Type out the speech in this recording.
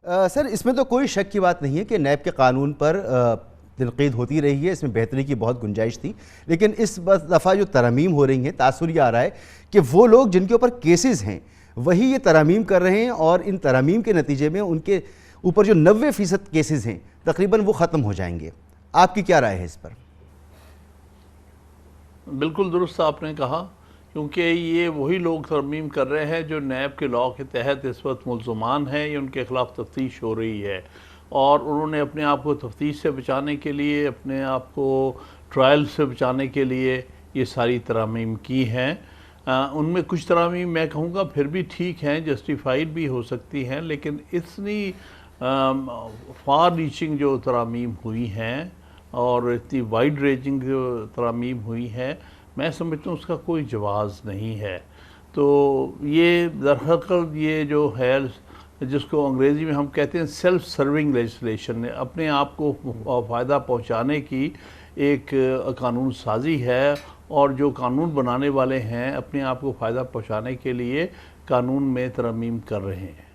سر اس میں تو کوئی شک کی بات نہیں ہے کہ نیب کے قانون پر تنقید ہوتی رہی ہے، اس میں بہتری کی بہت گنجائش تھی، لیکن اس دفعہ جو ترامیم ہو رہی ہیں تاثر یہ آ رہا ہے کہ وہ لوگ جن کے اوپر کیسز ہیں وہی یہ ترامیم کر رہے ہیں، اور ان ترامیم کے نتیجے میں ان کے اوپر جو 90% کیسز ہیں تقریباً وہ ختم ہو جائیں گے۔ آپ کی کیا رائے ہے اس پر؟ بالکل درست آپ نے کہا، کیونکہ یہ وہی لوگ ترمیم کر رہے ہیں جو نیب کے لاء کے تحت اس وقت ملزمان ہیں، یہ ان کے خلاف تفتیش ہو رہی ہے، اور انہوں نے اپنے آپ کو تفتیش سے بچانے کے لیے، اپنے آپ کو ٹرائل سے بچانے کے لیے یہ ساری ترامیم کی ہیں۔ ان میں کچھ ترامیم میں کہوں گا پھر بھی ٹھیک ہیں، جسٹیفائیڈ بھی ہو سکتی ہیں، لیکن اتنی فار ریچنگ جو ترامیم ہوئی ہیں اور اتنی وائڈ رینجنگ جو ترامیم ہوئی ہے، میں سمجھتا ہوں اس کا کوئی جواز نہیں ہے۔ تو یہ درحقیقت یہ جو ہے جس کو انگریزی میں ہم کہتے ہیں سیلف سرونگ لیجسلیشن، اپنے آپ کو فائدہ پہنچانے کی ایک قانون سازی ہے، اور جو قانون بنانے والے ہیں اپنے آپ کو فائدہ پہنچانے کے لیے قانون میں ترمیم کر رہے ہیں۔